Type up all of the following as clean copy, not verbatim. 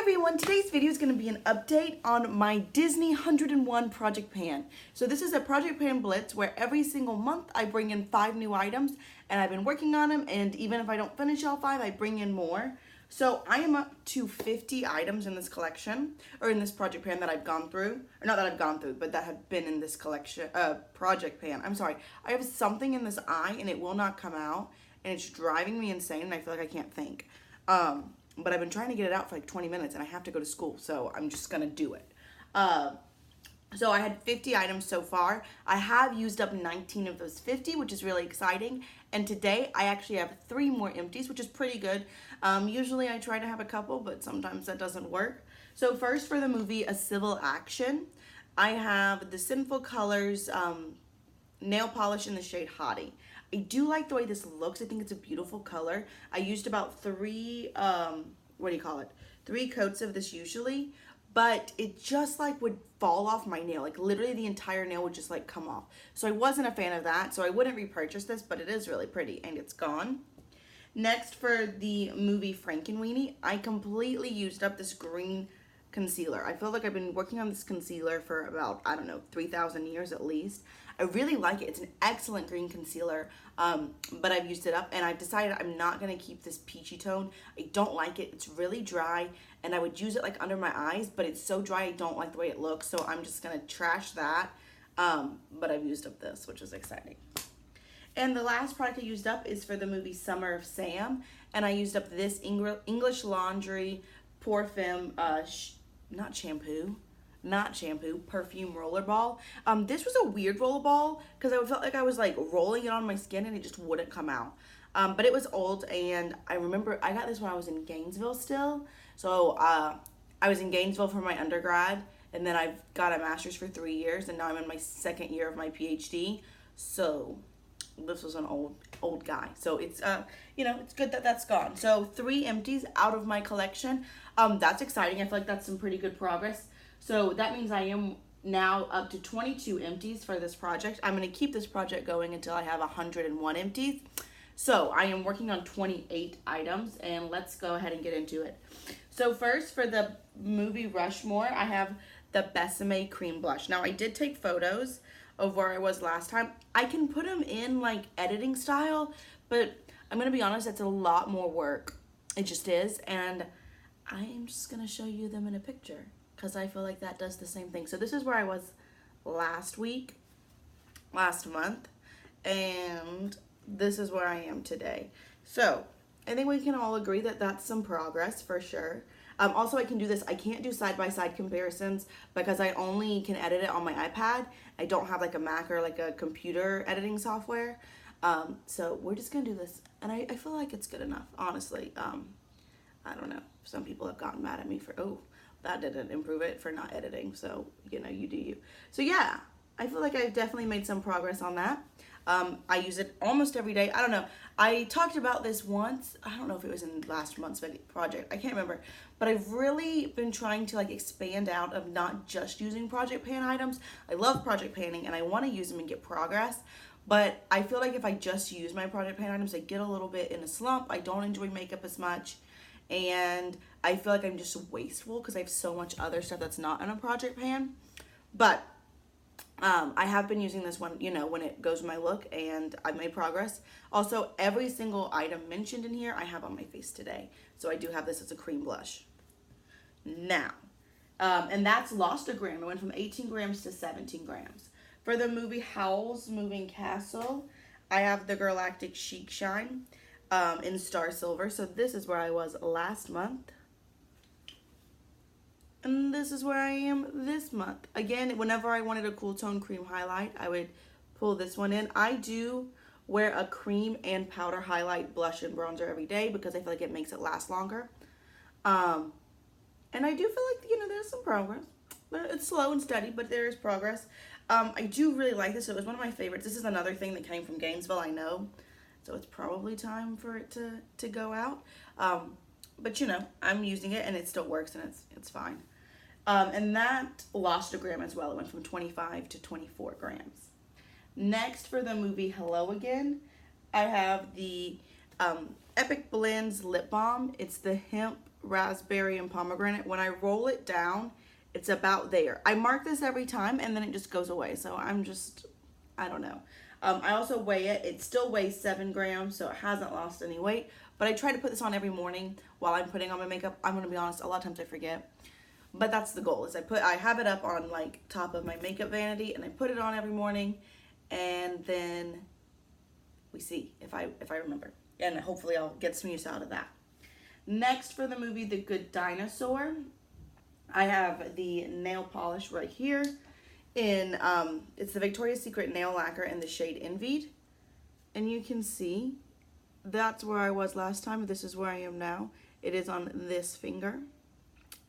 everyone, today's video is going to be an update on my Disney 101 Project Pan. So this is a Project Pan Blitz where every single month I bring in 5 new items and I've been working on them, and even if I don't finish all 5, I bring in more. So I am up to 50 items in this collection, or in this Project Pan that I've gone through, or not that I've gone through, but that have been in this collection, Project Pan. I'm sorry, I have something in this eye and it will not come out and it's driving me insane and I feel like I can't think. But I've been trying to get it out for like 20 minutes and I have to go to school, so I'm just gonna do it. So I had 50 items so far. I have used up 19 of those 50, which is really exciting. And today I actually have 3 more empties, which is pretty good. Usually I try to have a couple, but sometimes that doesn't work. So first, for the movie A Civil Action, I have the Sinful Colors nail polish in the shade Hottie. I do like the way this looks. I think it's a beautiful color. I used about 3, 3 coats of this usually, but it just like would fall off my nail. Like literally the entire nail would just like come off. So I wasn't a fan of that, so I wouldn't repurchase this, but it is really pretty and it's gone. Next, for the movie Frankenweenie, I completely used up this green concealer. I feel like I've been working on this concealer for about, I don't know, 3,000 years at least. I really like it. It's an excellent green concealer, but I've used it up and I've decided I'm not going to keep this peachy tone. I don't like it. It's really dry and I would use it like under my eyes, but it's so dry I don't like the way it looks, so I'm just going to trash that. But I've used up this, which is exciting. And the last product I used up is for the movie Summer of Sam, and I used up this English Laundry Porfim, not shampoo, perfume rollerball. This was a weird rollerball because I felt like I was like rolling it on my skin and it just wouldn't come out. But it was old, and I remember I got this when I was in Gainesville still. So I was in Gainesville for my undergrad, and then I've got a master's for 3 years, and now I'm in my 2nd year of my PhD. So this was an old guy. So it's it's good that that's gone. So 3 empties out of my collection. That's exciting. I feel like that's some pretty good progress. So that means I am now up to 22 empties for this project. I'm going to keep this project going until I have 101 empties. So I am working on 28 items, and let's go ahead and get into it. So first, for the movie Rushmore, I have the Besame Cream Blush. Now I did take photos of where I was last time. I can put them in like editing style, but I'm going to be honest, it's a lot more work. It just is, and I am just going to show you them in a picture, because I feel like that does the same thing. So this is where I was last month, and this is where I am today. So I think we can all agree that that's some progress for sure. Also, I can do this. I can't do side-by-side comparisons because I only can edit it on my iPad. I don't have like a Mac or like a computer editing software. So we're just going to do this, and I feel like it's good enough, honestly. I don't know. Some people have gotten mad at me for, oh, that didn't improve it, for not editing. So, you do you. So yeah, I feel like I've definitely made some progress on that. I use it almost every day. I don't know. I talked about this once. I don't know if it was in last month's project. I can't remember. But I've really been trying to like expand out of not just using Project Pan items. I love Project Panning and I want to use them and get progress. But I feel like if I just use my Project Pan items, I get a little bit in a slump. I don't enjoy makeup as much. And I feel like I'm just wasteful because I have so much other stuff that's not in a Project Pan. But I have been using this one, when it goes with my look, and I've made progress. Also, every single item mentioned in here I have on my face today. So I do have this as a cream blush. Now, and that's lost a gram. It went from 18 grams to 17 grams. For the movie Howl's Moving Castle, I have the Girlactik Chic Shine in Star Silver. So this is where I was last month. And this is where I am this month. Again, whenever I wanted a cool tone cream highlight, I would pull this one in. I do wear a cream and powder highlight, blush, and bronzer every day because I feel like it makes it last longer. And I do feel like, there's some progress. It's slow and steady, but there is progress. I do really like this. It was one of my favorites. This is another thing that came from Gainesville, I know. So it's probably time for it to go out. But, I'm using it and it still works and it's fine. And that lost a gram as well. It went from 25 to 24 grams. Next, for the movie Hello Again, I have the Epic Blends Lip Balm. It's the Hemp raspberry, and pomegranate. When I roll it down, it's about there. I mark this every time and then it just goes away. So I don't know. I also weigh it. It still weighs 7 grams, so it hasn't lost any weight. But I try to put this on every morning while I'm putting on my makeup. I'm gonna be honest, a lot of times I forget. But that's the goal, is I have it up on like top of my makeup vanity and I put it on every morning, and then we see if I remember. And hopefully I'll get some use out of that. Next, for the movie The Good Dinosaur, I have the nail polish right here in it's the Victoria's Secret nail lacquer in the shade Envied. And you can see that's where I was last time. This is where I am now. It is on this finger.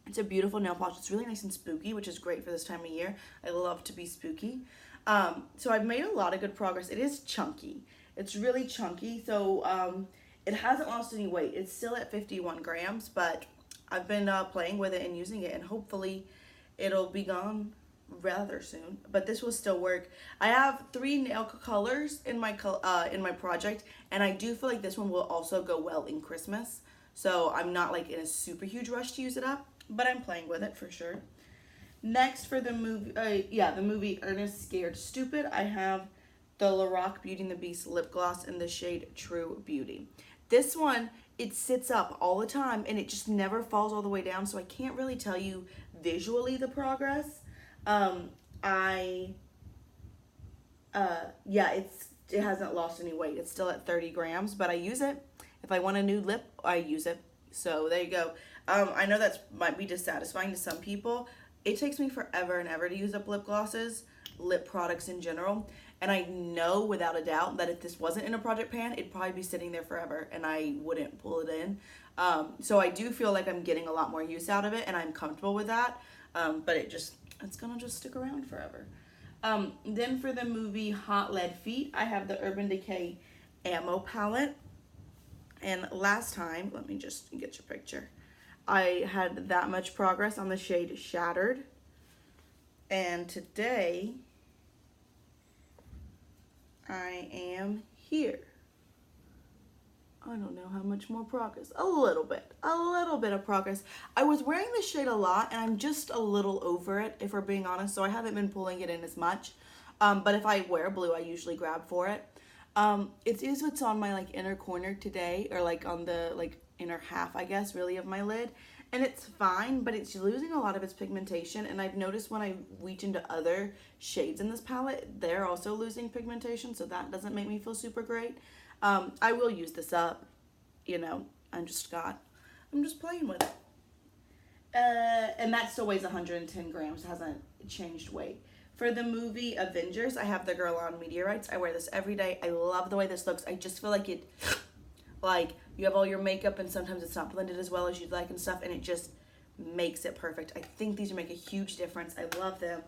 It's a beautiful nail polish. It's really nice and spooky, which is great for this time of year. I love to be spooky. So I've made a lot of good progress. It is chunky. It's really chunky, so it hasn't lost any weight. It's still at 51 grams, but I've been playing with it and using it, and hopefully it'll be gone rather soon. But this will still work. I have 3 nail colors in my project, and I do feel like this one will also go well in Christmas. So I'm not like in a super huge rush to use it up, but I'm playing with it for sure. Next, for the movie, the movie Ernest Scared Stupid, I have the Lorac Beauty and the Beast lip gloss in the shade True Beauty. This one, it sits up all the time and it just never falls all the way down, so I can't really tell you visually the progress. It hasn't lost any weight. It's still at 30 grams, but I use it. If I want a new lip, I use it. So there you go. I know that might be dissatisfying to some people. It takes me forever and ever to use up lip glosses, lip products in general. And I know without a doubt that if this wasn't in a project pan, it'd probably be sitting there forever and I wouldn't pull it in. So I do feel like I'm getting a lot more use out of it and I'm comfortable with that. But it's gonna just stick around forever. Then for the movie Hot Lead Feet, I have the Urban Decay Ammo Palette. And last time, let me just get your picture, I had that much progress on the shade Shattered. And today, I am here. I don't know how much more progress. A little bit of progress. I was wearing this shade a lot and I'm just a little over it, if we're being honest, so I haven't been pulling it in as much. But if I wear blue, I usually grab for it. It is what's on my like inner corner today, or like on the like inner half, I guess, really, of my lid. And it's fine, but it's losing a lot of its pigmentation. And I've noticed when I reach into other shades in this palette, they're also losing pigmentation. So that doesn't make me feel super great. I will use this up, you know, I'm just playing with it. And that still weighs 110 grams, hasn't changed weight. For the movie Avengers, I have the Guerlain Meteorites. I wear this every day. I love the way this looks. I just feel like it, like you have all your makeup and sometimes it's not blended as well as you'd like and stuff, and it just makes it perfect. I think these make a huge difference. I love them.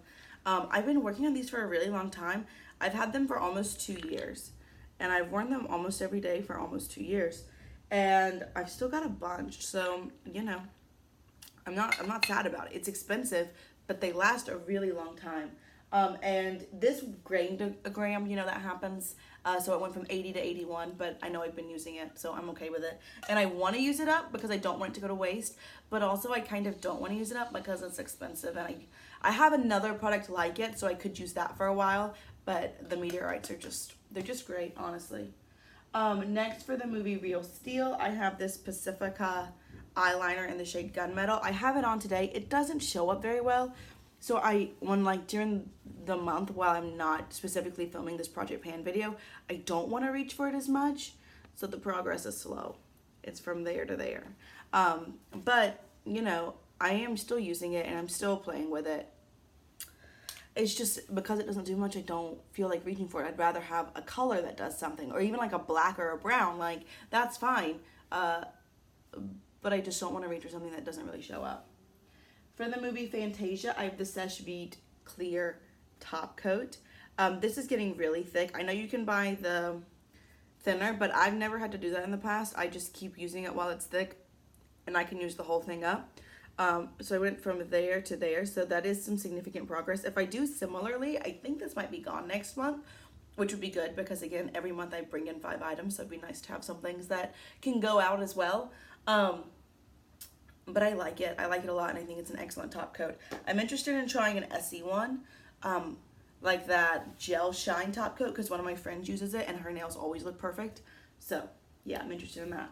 I've been working on these for a really long time. I've had them for almost 2 years, and I've worn them almost every day for almost 2 years, and I've still got a bunch. So, you know, I'm not sad about it. It's expensive, but they last a really long time. And this gained a gram, you know, that happens. So it went from 80 to 81, but I know I've been using it, so I'm okay with it. And I want to use it up because I don't want it to go to waste, but also I kind of don't want to use it up because it's expensive. And I have another product like it, so I could use that for a while, but the Meteorites they're just great, honestly. Next, for the movie Real Steel, I have this Pacifica eyeliner in the shade Gunmetal. I have it on today. It doesn't show up very well. So during the month while I'm not specifically filming this Project Pan video, I don't want to reach for it as much. So the progress is slow. It's from there to there. But, you know, I am still using it and I'm still playing with it. It's just because it doesn't do much, I don't feel like reaching for it. I'd rather have a color that does something, or even like a black or a brown. Like, that's fine. But I just don't want to reach for something that doesn't really show up. For the movie Fantasia, I have the Seche Vite Clear Top Coat. This is getting really thick. I know you can buy the thinner, but I've never had to do that in the past. I just keep using it while it's thick, and I can use the whole thing up. So I went from there to there, so that is some significant progress. If I do similarly, I think this might be gone next month, which would be good because, again, every month I bring in 5 items, so it'd be nice to have some things that can go out as well. but I like it. I like it a lot, and I think it's an excellent top coat. I'm interested in trying an SE one, like that gel shine top coat, because one of my friends uses it, and her nails always look perfect. So, yeah, I'm interested in that.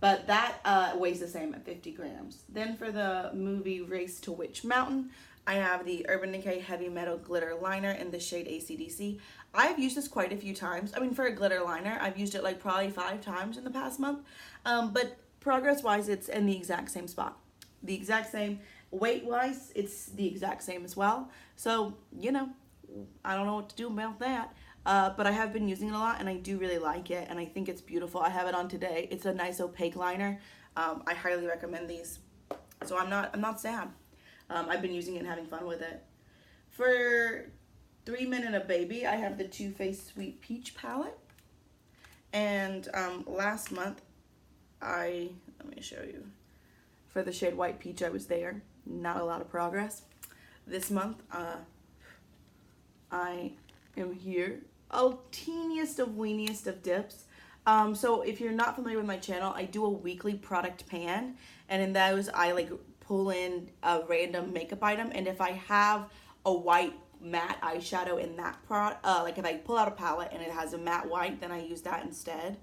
But that weighs the same at 50 grams. Then for the movie Race to Witch Mountain, I have the Urban Decay Heavy Metal Glitter Liner in the shade AC/DC. I've used this quite a few times. I mean, for a glitter liner, I've used it like probably 5 times in the past month. But progress-wise, it's in the exact same spot. The exact same. Weight-wise, it's the exact same as well. So, you know, I don't know what to do about that. But I have been using it a lot, and I do really like it, and I think it's beautiful. I have it on today. It's a nice opaque liner. I highly recommend these. So I'm not sad. I've been using it and having fun with it. For 3 Men and a Baby, I have the Too Faced Sweet Peach palette. And last month, let me show you. For the shade White Peach, I was there. Not a lot of progress. This month, I am here. Oh, teeniest of weeniest of dips. So if you're not familiar with my channel, I do a weekly product pan. And in those, I like pull in a random makeup item, and if I have a white matte eyeshadow in that like if I pull out a palette and it has a matte white, then I use that instead.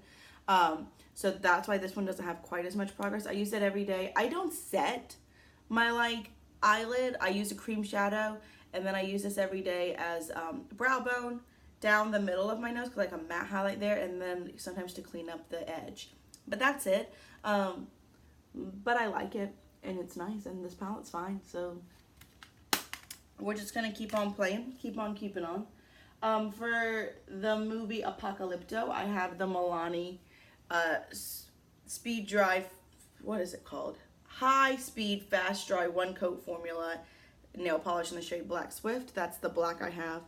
So that's why this one doesn't have quite as much progress. I use it every day. I don't set my like eyelid. I use a cream shadow, and then I use this every day as brow bone down the middle of my nose, like a matte highlight there, and then sometimes to clean up the edge. But that's it. But I like it, and it's nice, and this palette's fine. So we're just gonna keep on playing, keep on keeping on. For the movie Apocalypto, I have the Milani Speed Dry, what is it called? High Speed Fast Dry One Coat Formula nail polish in the shade Black Swift. That's the black I have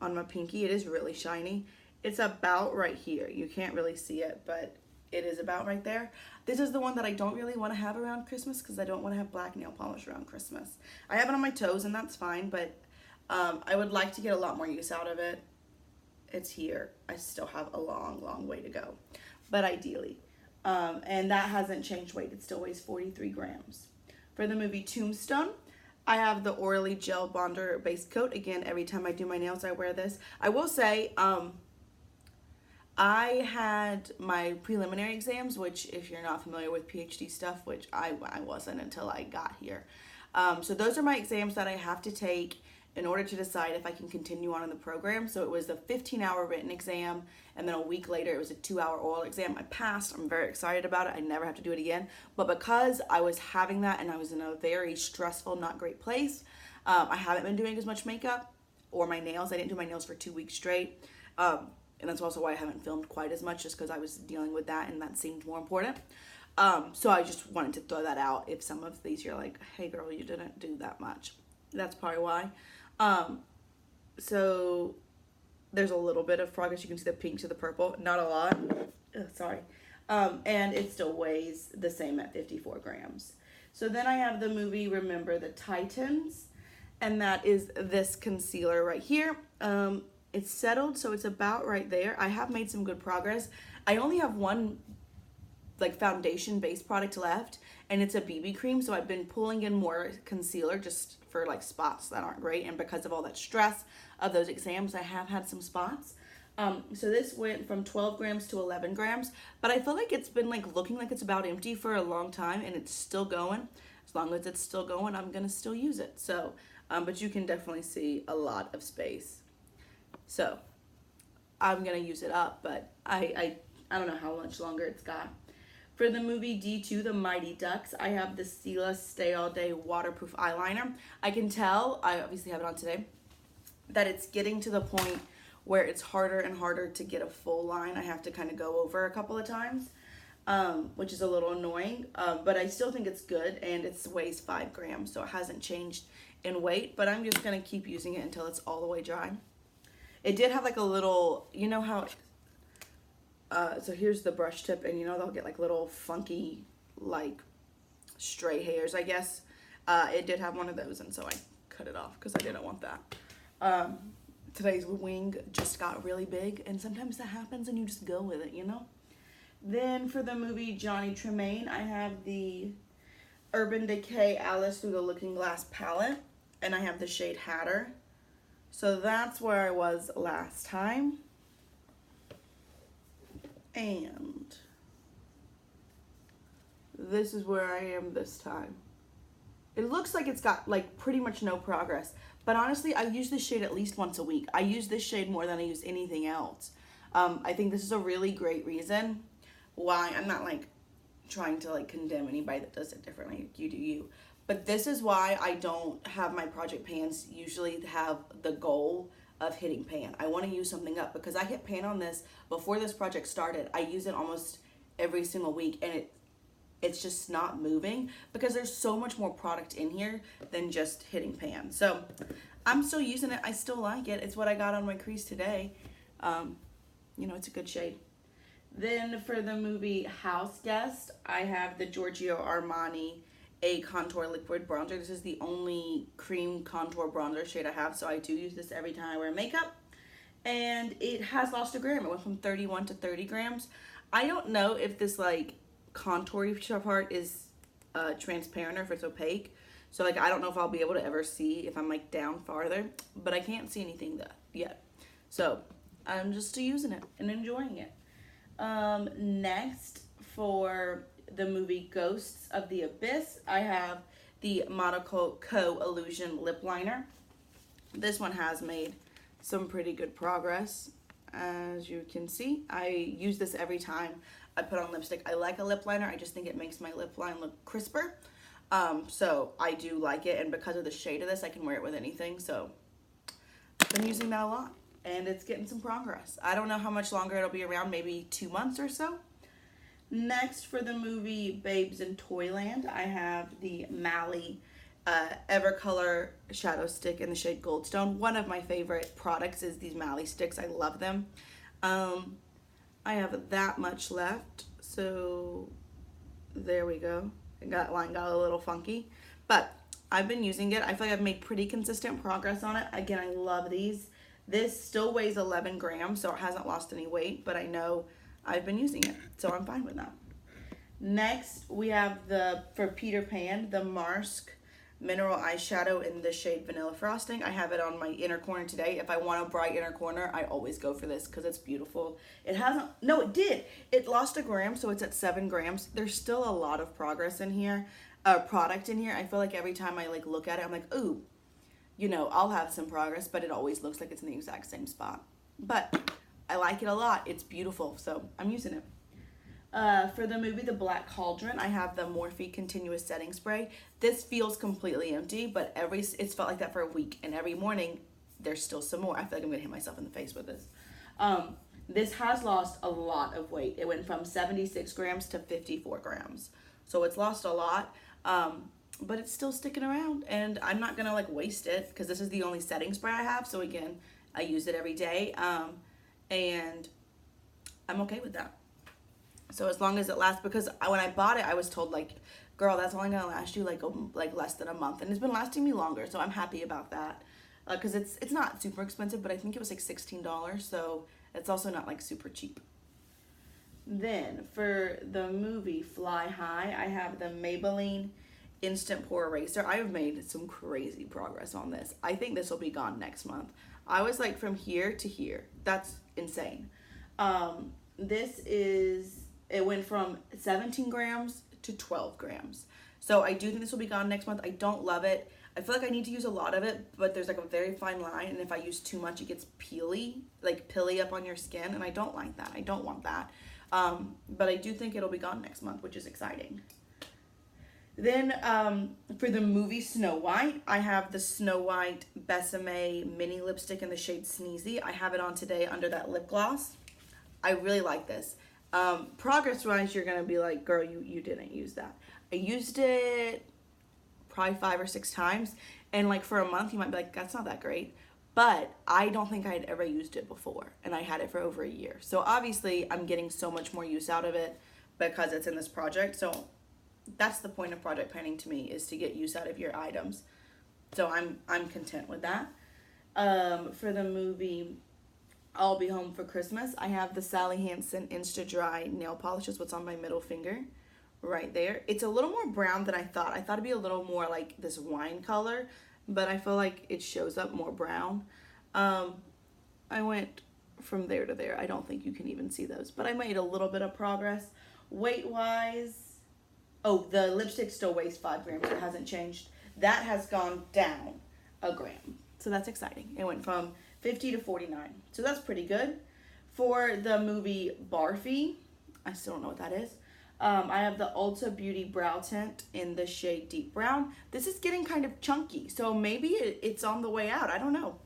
on my pinky. It is really shiny. It's about right here. You can't really see it, but it is about right there. This is the one that I don't really want to have around Christmas, because I don't want to have black nail polish around Christmas. I have it on my toes, and that's fine, but I would like to get a lot more use out of it. It's here. I still have a long, long way to go, but ideally. And that hasn't changed weight. It still weighs 43 grams. For the movie Tombstone, I have the Orly Gel Bonder Base Coat. Again, every time I do my nails, I wear this. I will say, I had my preliminary exams, which if you're not familiar with PhD stuff, which I wasn't until I got here. So those are my exams that I have to take in order to decide if I can continue on in the program. So it was a 15-hour written exam, and then a week later it was a 2-hour oral exam. I passed. I'm very excited about it. I never have to do it again. But because I was having that and I was in a very stressful, not great place, I haven't been doing as much makeup or my nails. I didn't do my nails for 2 weeks straight. And that's also why I haven't filmed quite as much, just because I was dealing with that and that seemed more important. So I just wanted to throw that out. If some of these you're like, hey girl, you didn't do that much. That's probably why. So there's a little bit of progress. You can see the pink to the purple, not a lot. Sorry. And it still weighs the same at 54 grams. So then I have the movie Remember the Titans, and that is this concealer right here. It's settled, so it's about right there. I have made some good progress. I only have one like foundation base product left, and it's a BB cream, so I've been pulling in more concealer just for like spots that aren't great, and because of all that stress of those exams, I have had some spots. So this went from 12 grams to 11 grams, but I feel like it's been like looking like it's about empty for a long time, and it's still going. As long as it's still going, I'm gonna still use it. So, but you can definitely see a lot of space. So I'm gonna use it up, but I don't know how much longer it's got. For the movie D2, The Mighty Ducks, I have the Stila Stay All Day Waterproof Eyeliner. I can tell, I obviously have it on today, that it's getting to the point where it's harder and harder to get a full line. I have to kind of go over a couple of times, which is a little annoying, but I still think it's good, and it weighs 5 grams, so it hasn't changed in weight, but I'm just gonna keep using it until it's all the way dry. It did have like a little, you know how, so here's the brush tip, and you know they'll get like little funky, like stray hairs, I guess. It did have one of those, and so I cut it off because I didn't want that. Today's wing just got really big, and sometimes that happens and you just go with it, you know? Then for the movie Johnny Tremaine, I have the Urban Decay Alice Through the Looking Glass palette, and I have the shade Hatter. So that's where I was last time. And this is where I am this time. It looks like it's got like pretty much no progress, but honestly, I use this shade at least once a week. I use this shade more than I use anything else. I think this is a really great reason why. I'm not like trying to like condemn anybody that does it differently. You do you. But this is why I don't have my project pans usually have the goal of hitting pan. I want to use something up because I hit pan on this before this project started. I use it almost every single week, and it's just not moving because there's so much more product in here than just hitting pan. So I'm still using it. I still like it. It's what I got on my crease today. You know, it's a good shade. Then for the movie House Guest, I have the Giorgio Armani A Contour Liquid Bronzer. This is the only cream contour bronzer shade I have, so I do use this every time I wear makeup. And it has lost a gram. It went from 31 to 30 grams. I don't know if this like contour part is transparent or if it's opaque. So like I don't know if I'll be able to ever see if I'm like down farther, but I can't see anything yet. So I'm just using it and enjoying it. Next, for the movie Ghosts of the Abyss, I have the Monaco Illusion Lip Liner. This one has made some pretty good progress. As you can see, I use this every time I put on lipstick. I like a lip liner. I just think it makes my lip line look crisper. So I do like it, and because of the shade of this, I can wear it with anything. So I've been using that a lot, and it's getting some progress. I don't know how much longer it'll be around, maybe 2 months or so. Next, for the movie Babes in Toyland, I have the Mally Evercolor Shadow Stick in the shade Goldstone. One of my favorite products is these Mally sticks. I love them. I have that much left, so there we go. Line got a little funky, but I've been using it. I feel like I've made pretty consistent progress on it. Again, I love these. This still weighs 11 grams, so it hasn't lost any weight, but I know I've been using it, so I'm fine with that. Next, we have for Peter Pan, the Marsk Mineral Eyeshadow in the shade Vanilla Frosting. I have it on my inner corner today. If I want a bright inner corner, I always go for this because it's beautiful. It hasn't, no, it did. It lost a gram, so it's at 7 grams. There's still a lot of progress in here, product in here. I feel like every time I like look at it, I'm like, ooh, you know, I'll have some progress, but it always looks like it's in the exact same spot. But I like it a lot. It's beautiful, so I'm using it. For the movie The Black Cauldron, I have the Morphe Continuous Setting Spray. This feels completely empty, but it's felt like that for a week, and every morning there's still some more. I feel like I'm gonna hit myself in the face with this. This has lost a lot of weight. It went from 76 grams to 54 grams. So it's lost a lot, but it's still sticking around, and I'm not gonna like waste it because this is the only setting spray I have. So again, I use it every day, and I'm okay with that. So as long as it lasts, because when I bought it, I was told like, girl, that's only gonna last you like less than a month, and it's been lasting me longer. So I'm happy about that, because it's not super expensive, but I think it was like $16, so it's also not like super cheap. Then for the movie Fly High, I have the Maybelline Instant Pore Eraser. I have made some crazy progress on this. I think this will be gone next month. I was like from here to here. That's insane. It went from 17 grams to 12 grams. So I do think this will be gone next month. I don't love it. I feel like I need to use a lot of it, but there's like a very fine line, and if I use too much, it gets peely, like pilly up on your skin, and I don't like that. I don't want that. But I do think it'll be gone next month, which is exciting. Then for the movie Snow White, I have the Snow White Besame mini lipstick in the shade Sneezy. I have it on today under that lip gloss. I really like this. Progress-wise, you're going to be like, girl, you didn't use that. I used it probably 5 or 6 times, and like for a month, you might be like, that's not that great. But I don't think I had ever used it before, and I had it for over a year. So obviously, I'm getting so much more use out of it because it's in this project. So that's the point of project planning to me, is to get use out of your items. So I'm content with that. For the movie I'll Be Home for Christmas, I have the Sally Hansen Insta Dry Nail Polish. Is what's on my middle finger right there. It's a little more brown than I thought. I thought it'd be a little more like this wine color, but I feel like it shows up more brown. I went from there to there. I don't think you can even see those, but I made a little bit of progress. Weight wise, oh, the lipstick still weighs 5 grams. It hasn't changed. That has gone down a gram. So that's exciting. It went from 50 to 49. So that's pretty good. For the movie Barfy, I still don't know what that is. I have the Ulta Beauty Brow Tint in the shade Deep Brown. This is getting kind of chunky, so maybe it's on the way out. I don't know.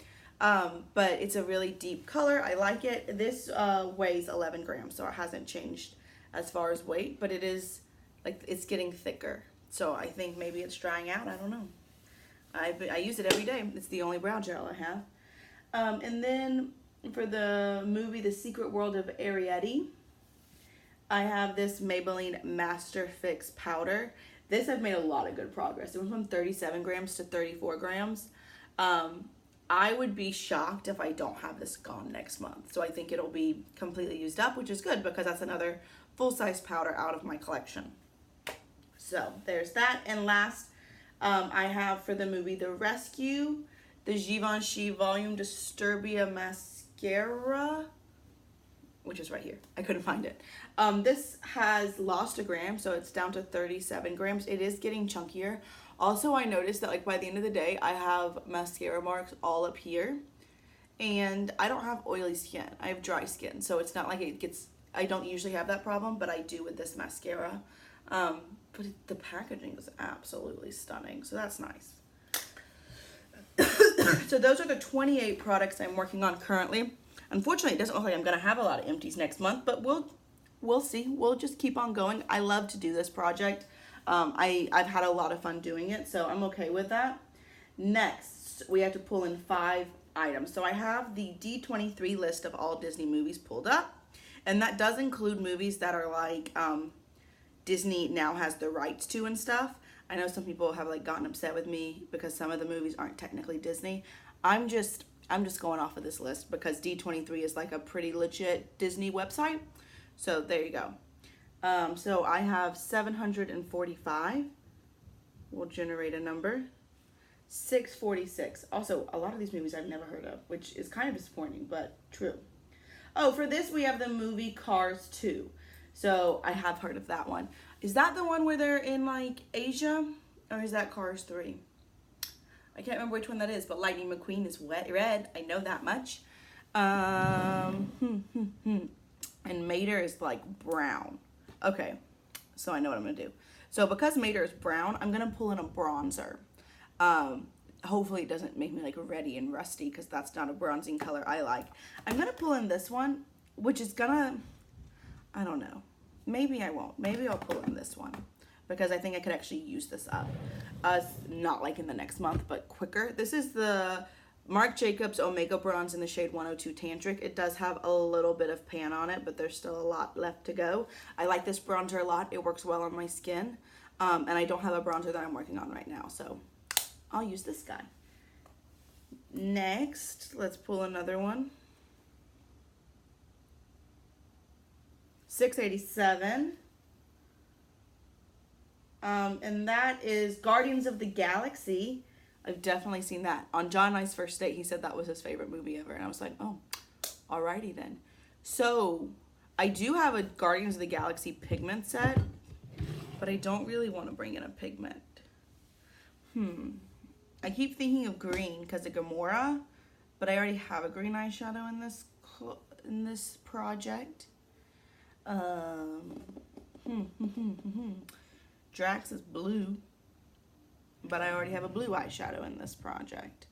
But it's a really deep color. I like it. This weighs 11 grams, so it hasn't changed as far as weight, but it is, like, it's getting thicker. So I think maybe it's drying out. I don't know. I use it every day. It's the only brow gel I have. And then for the movie The Secret World of Ariete, I have this Maybelline Master Fix powder. This I've made a lot of good progress. It went from 37 grams to 34 grams. I would be shocked if I don't have this gone next month. So I think it'll be completely used up, which is good because that's another full-size powder out of my collection. So there's that. And last, I have for the movie The Rescue, the Givenchy Volume Disturbia Mascara, which is right here. I couldn't find it. This has lost a gram, so it's down to 37 grams. It is getting chunkier. Also, I noticed that, like, by the end of the day, I have mascara marks all up here. And I don't have oily skin. I have dry skin, so it's not like it gets... I don't usually have that problem, but I do with this mascara. But the packaging is absolutely stunning, so that's nice. So those are the 28 products I'm working on currently. Unfortunately, it doesn't look like I'm gonna have a lot of empties next month, but we'll see. We'll just keep on going. I love to do this project. I've had a lot of fun doing it, so I'm okay with that. Next, we have to pull in 5 items. So I have the D23 list of all Disney movies pulled up, and that does include movies that are like Disney now has the rights to and stuff. I know some people have like gotten upset with me because some of the movies aren't technically Disney. I'm just going off of this list because D23 is like a pretty legit Disney website. So there you go. So I have 745. We'll generate a number. 646. Also, a lot of these movies I've never heard of, which is kind of disappointing, but true. Oh, for this we have the movie Cars 2. So I have heard of that one. Is that the one where they're in like Asia? Or is that Cars 3? I can't remember which one that is, but Lightning McQueen is red. I know that much. And Mater is like brown. Okay, so I know what I'm gonna do. So because Mater is brown, I'm gonna pull in a bronzer. Hopefully it doesn't make me like ready and rusty because that's not a bronzing color I like. I'm gonna pull in this one, which is gonna, I don't know. Maybe I won't. Maybe I'll pull in this one because I think I could actually use this up. Not like in the next month, but quicker. This is the Marc Jacobs Omega Bronze in the shade 102 Tantric. It does have a little bit of pan on it, but there's still a lot left to go. I like this bronzer a lot. It works well on my skin. And I don't have a bronzer that I'm working on right now, so I'll use this guy. Next, let's pull another one. 687. And that is Guardians of the Galaxy. I've definitely seen that. On John and I's first date, he said that was his favorite movie ever. And I was like, oh, alrighty then. So, I do have a Guardians of the Galaxy pigment set, but I don't really want to bring in a pigment. I keep thinking of green because of Gamora, but I already have a green eyeshadow in this project. Drax is blue, but I already have a blue eyeshadow in this project.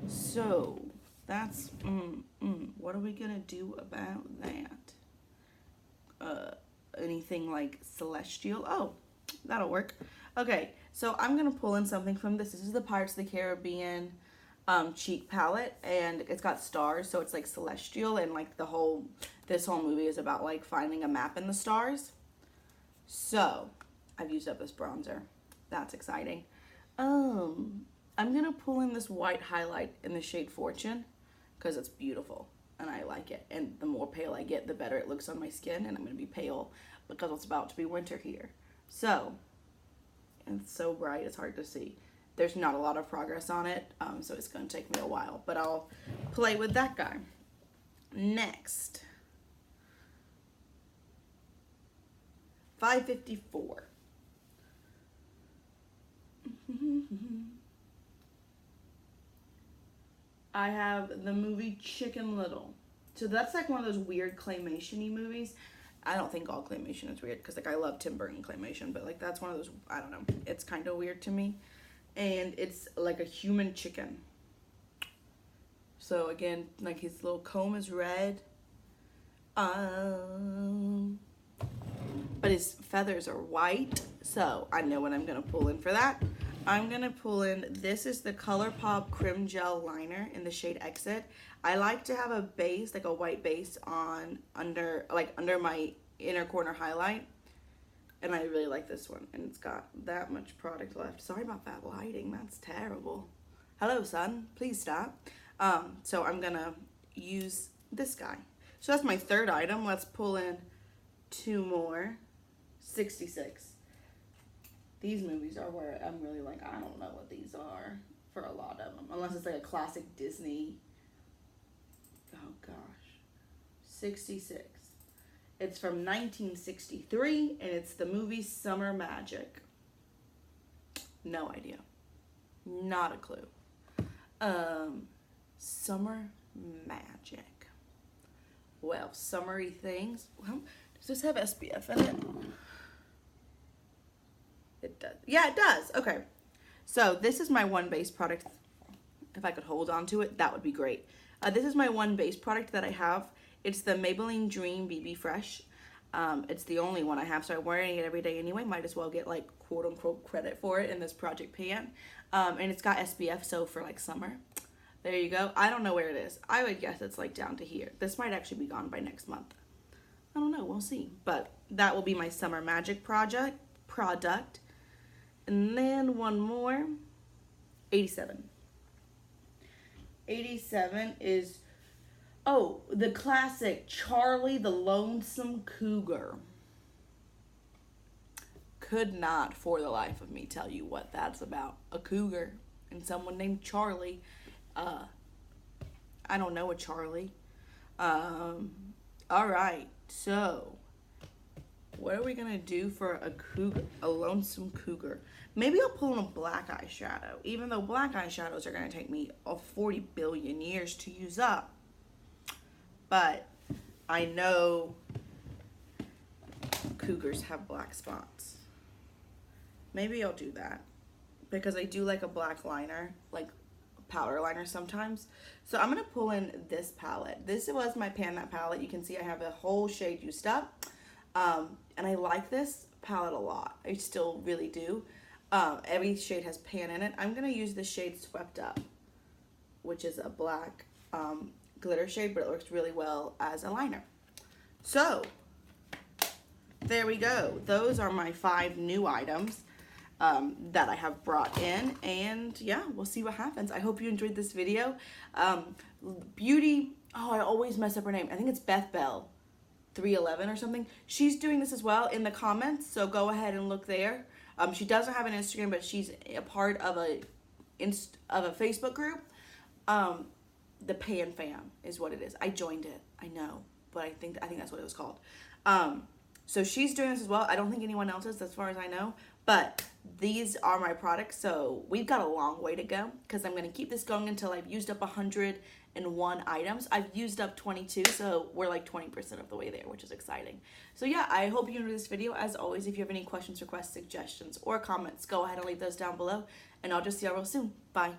So that's what are we gonna do about that? Anything like celestial? Oh, that'll work. Okay, so I'm gonna pull in something from this. This is the Pirates of the Caribbean Chic palette, and it's got stars, so it's like celestial, and like this whole movie is about like finding a map in the stars. So I've used up this bronzer. That's exciting. I'm gonna pull in this white highlight in the shade Fortune because it's beautiful and I like it. And the more pale I get, the better it looks on my skin, and I'm gonna be pale because it's about to be winter here. So, it's so bright, it's hard to see. There's not a lot of progress on it, so it's going to take me a while, but I'll play with that guy. Next, 554. I have the movie Chicken Little. So that's like one of those weird claymation-y movies. I don't think all claymation is weird because like I love Tim Burton claymation, but like that's one of those, I don't know, it's kind of weird to me. And it's like a human chicken. So again, like his little comb is red. But his feathers are white. So I know what I'm gonna pull in for that. I'm gonna pull in, this is the ColourPop Crim Gel Liner in the shade Exit. I like to have a base, like a white base on under my inner corner highlight. And I really like this one. And it's got that much product left. Sorry about that lighting, that's terrible. Hello, sun, please stop. So I'm gonna use this guy. So that's my third item. Let's pull in 2 more. 66. These movies are where I'm really like, I don't know what these are for a lot of them. Unless it's like a classic Disney. Oh gosh. 66. It's from 1963 and it's the movie Summer Magic. No idea. Not a clue. Summer Magic. Well, summery things. Well, does this have SPF in it? It does. Yeah, it does. Okay. So this is my one base product. If I could hold on to it, that would be great. This is my one base product that I have. It's the Maybelline Dream BB Fresh. It's the only one I have, so I'm wearing it every day anyway. Might as well get like quote unquote credit for it in this project pan. And it's got SPF, so for like summer. There you go. I don't know where it is. I would guess it's like down to here. This might actually be gone by next month. I don't know. We'll see. But that will be my Summer Magic product. And then one more. 87. 87 is, oh, the classic Charlie the Lonesome Cougar. Could not for the life of me tell you what that's about. A cougar and someone named Charlie. I don't know a Charlie. Alright, so what are we gonna do for a cougar, a lonesome cougar? Maybe I'll pull in a black eyeshadow, even though black eyeshadows are gonna take me 40 billion years to use up. But I know cougars have black spots. Maybe I'll do that because I do like a black liner, like powder liner sometimes. So I'm gonna pull in this palette. This was my Pan That palette. You can see I have a whole shade used up. And I like this palette a lot. I still really do. Every shade has pan in it. I'm gonna use the shade Swept Up, which is a black glitter shade, but it works really well as a liner. So there we go. Those are my 5 new items that I have brought in, and yeah, we'll see what happens. I hope you enjoyed this video. Beauty, oh, I always mess up her name. I think it's Beth Bell 311 or something. She's doing this as well in the comments, so go ahead and look there. She doesn't have an Instagram, but she's a part of a Facebook group. The Pan Fam is what it is. I joined it, I know, but I think that's what it was called. So she's doing this as well. I don't think anyone else is, as far as I know, but these are my products, so we've got a long way to go because I'm going to keep this going until I've used up 101 items. I've used up 22, so we're like 20% of the way there, which is exciting. So yeah, I hope you enjoyed this video. As always, if you have any questions, requests, suggestions, or comments, go ahead and leave those down below, and I'll just see y'all real soon. Bye.